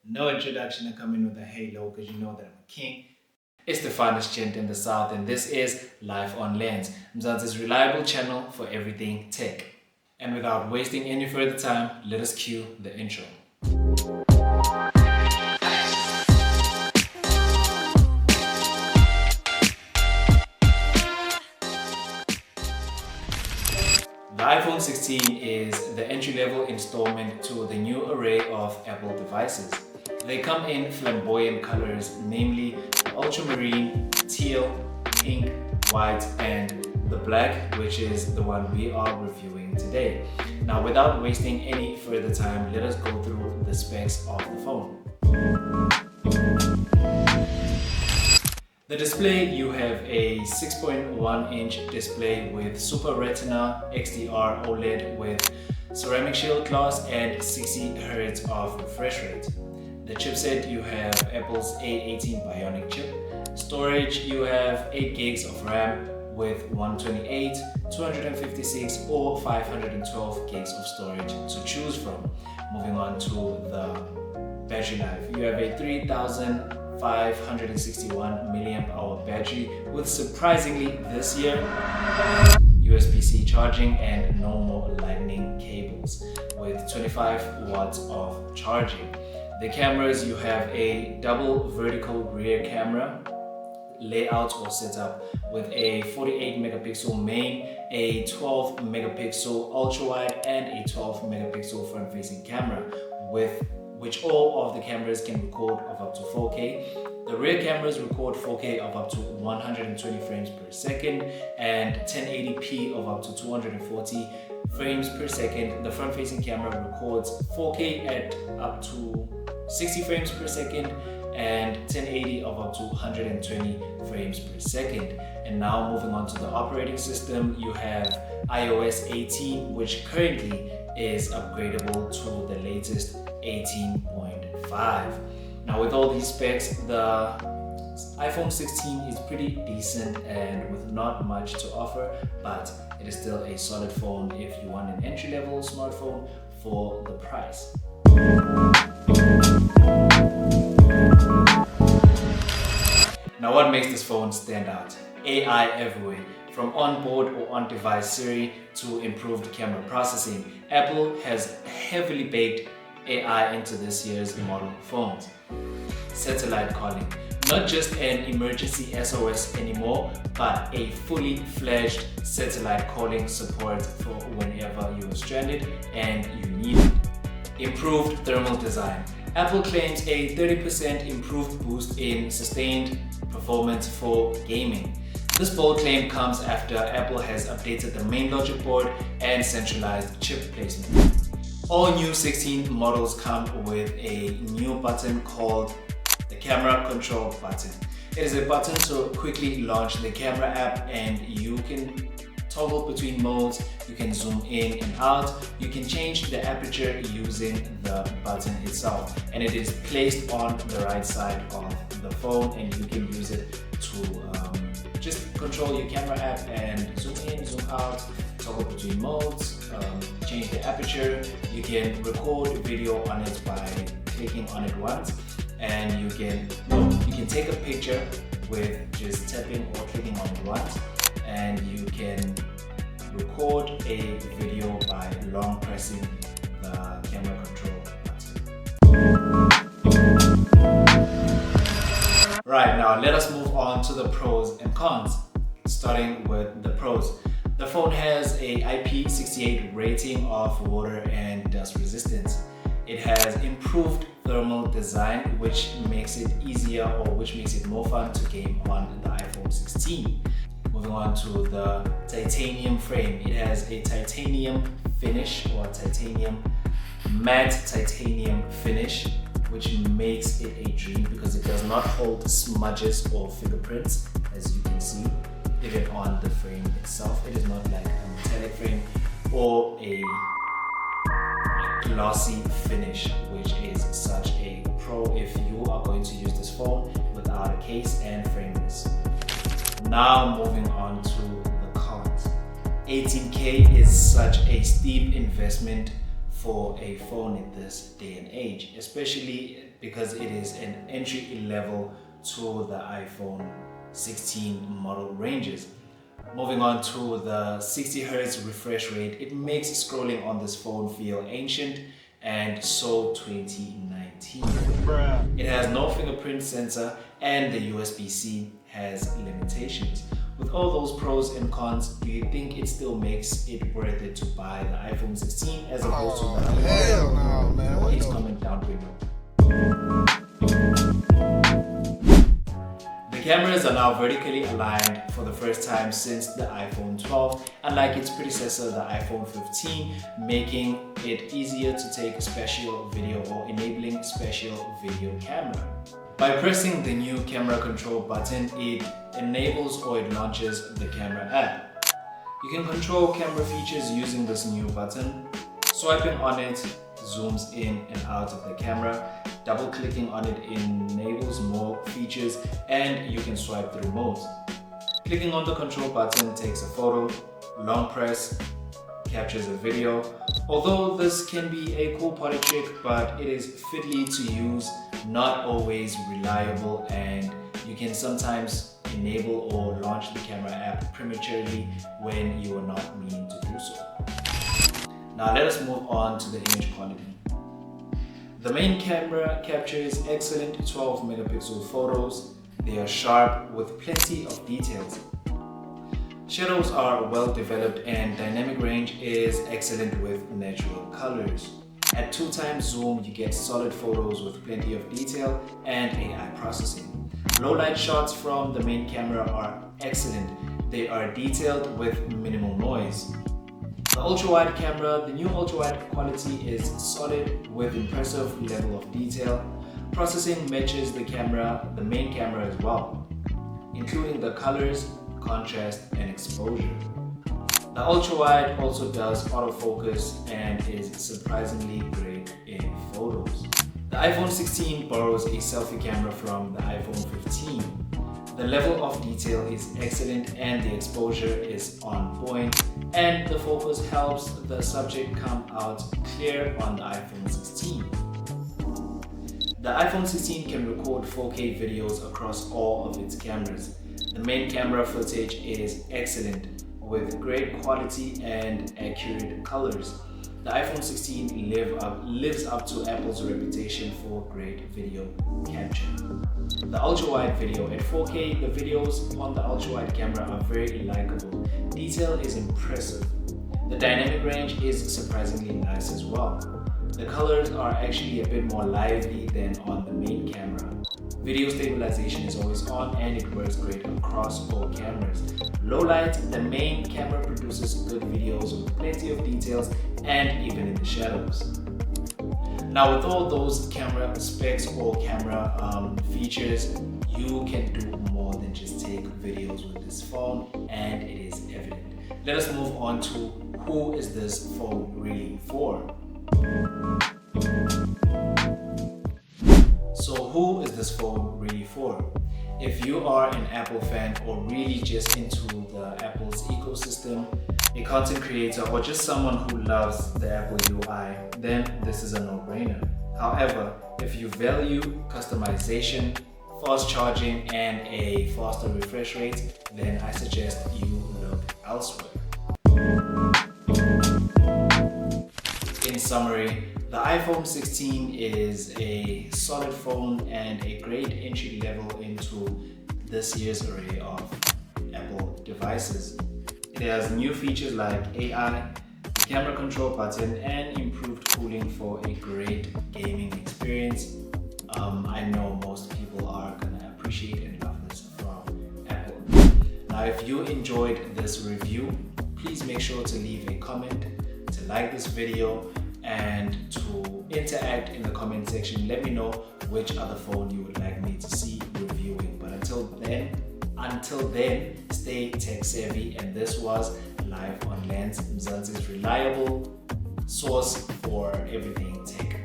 No introduction to come in with a halo because you know that I'm a king. It's the finest gent in the south, and this is Life on Lens, Mzansi's reliable channel for everything tech. And without wasting any further time, let us cue the intro. The iPhone 16 is the entry-level installment to the new array of Apple devices. They come in flamboyant colors, namely the ultramarine, teal, pink, white, and the black, which is the one we are reviewing today. Now, without wasting any further time, let us go through the specs of the phone. The display, you have a 6.1-inch display with Super Retina XDR OLED with ceramic shield glass and 60 Hz of refresh rate. The chipset, you have Apple's A18 Bionic chip. Storage, you have 8 gigs of RAM with 128, 256 or 512 gigs of storage to choose from. Moving on to the battery life, you have a 3,561 milliamp hour battery with, surprisingly this year, USB-C charging and no more lightning cables with 25 watts of charging. The cameras, you have a double vertical rear camera layout or setup with a 48 megapixel main, a 12 megapixel ultra wide and a 12 megapixel front facing camera, with which all of the cameras can record of up to 4K. The rear cameras record 4K of up to 120 frames per second and 1080p of up to 240 frames per second. The front facing camera records 4K at up to 60 frames per second and 1080 of up to 120 frames per second. And now moving on to the operating system, you have iOS 18, which currently is upgradable to the latest 18.5. Now with all these specs, the iPhone 16 is pretty decent and with not much to offer, but it is still a solid phone if you want an entry-level smartphone for the price. Now what makes this phone stand out? AI everywhere. From onboard or on-device Siri to improved camera processing, Apple has heavily baked AI into this year's model phones. Satellite calling. Not just an emergency SOS anymore, but a fully fledged satellite calling support for whenever you are stranded and you need it. Improved thermal design. Apple claims a 30% improved boost in sustained performance for gaming. This bold claim comes after Apple has updated the main logic board and centralized chip placement. All new 16 models come with a new button called the camera control button. It is a button to quickly launch the camera app, and you can toggle between modes. You can zoom in and out. You can change the aperture using the button itself, and it is placed on the right side of the phone, and you can use it to just control your camera app and zoom in, zoom out, toggle between modes, change the aperture. You can record video on it by clicking on it once, and you can take a picture with just tapping or clicking on it once, and you can record a video by long pressing the camera control button. Right, now let us move on to the pros and cons. Starting with the pros. The phone has a IP68 rating of water and dust resistance. It has improved thermal design, which makes it easier, or which makes it more fun to game on the iPhone 16. Moving on to the titanium frame. It has a titanium finish, or matte titanium finish, which makes it a dream because it does not hold smudges or fingerprints, as you can see even on the frame itself. It is not like a metallic frame or a glossy finish, which is such a pro if you are going to use this phone without a case and frameless. Now moving on to the cons. 18K is such a steep investment for a phone in this day and age, especially because it is an entry level to the iPhone 16 model ranges. Moving on to the 60 Hz refresh rate, it makes scrolling on this phone feel ancient and so 2019. Bruh. It has no fingerprint sensor and the USB-C has limitations. With all those pros and cons, do you think it still makes it worth it to buy the iPhone 16 as opposed to the iPhone? Hell no, man. Please comment down below. The cameras are now vertically aligned for the first time since the iPhone 12, unlike its predecessor, the iPhone 15, making it easier to take special video or enabling special video camera. By pressing the new camera control button, it enables or it launches the camera app. You can control camera features using this new button. Swiping on it zooms in and out of the camera. Double-clicking on it enables more features, and you can swipe through modes. Clicking on the control button takes a photo. Long press captures a video. Although this can be a cool party trick, but it is fiddly to use, not always reliable, and you can sometimes enable or launch the camera app prematurely when you are not meaning to do so. Now let us move on to the image quality. The main camera captures excellent 12 megapixel photos. They are sharp with plenty of details. Shadows are well developed and dynamic range is excellent with natural colors. At 2x zoom, you get solid photos with plenty of detail and AI processing. Low light shots from the main camera are excellent. They are detailed with minimal noise. The ultra-wide camera, the new ultra-wide quality is solid with impressive level of detail. Processing matches the main camera as well, including the colors, contrast, and exposure. The ultra-wide also does autofocus and is surprisingly great in photos. The iPhone 16 borrows a selfie camera from the iPhone 15. The level of detail is excellent and the exposure is on point, and the focus helps the subject come out clear on the iPhone 16. The iPhone 16 can record 4K videos across all of its cameras. The main camera footage is excellent with great quality and accurate colors. The iPhone 16 lives up to Apple's reputation for great video capture. The ultra-wide video at 4K, the videos on the ultra-wide camera are very likable. Detail is impressive. The dynamic range is surprisingly nice as well. The colors are actually a bit more lively than on the main camera. Video stabilization is always on and it works great across all cameras. Low light, the main camera produces good videos with plenty of details and even in the shadows. Now with all those camera specs or camera features, you can do more than just take videos with this phone, and it is evident. Let us move on to who is this phone really for? So who is this phone really for? If you are an Apple fan or really just into the Apple's ecosystem, a content creator, or just someone who loves the Apple UI, then this is a no-brainer. However, if you value customization, fast charging, and a faster refresh rate, then I suggest you look elsewhere. In summary, the iPhone 16 is a solid phone and a great entry level into this year's array of Apple devices. It has new features like AI, the camera control button, and improved cooling for a great gaming experience. I know most people are gonna appreciate and love this from Apple. Now, if you enjoyed this review, please make sure to leave a comment, to like this video, and to interact in the comment section. Let me know which other phone you would like me to see reviewing. But until then, stay tech savvy, and this was Live on Lens, Mzansi's reliable source for everything tech.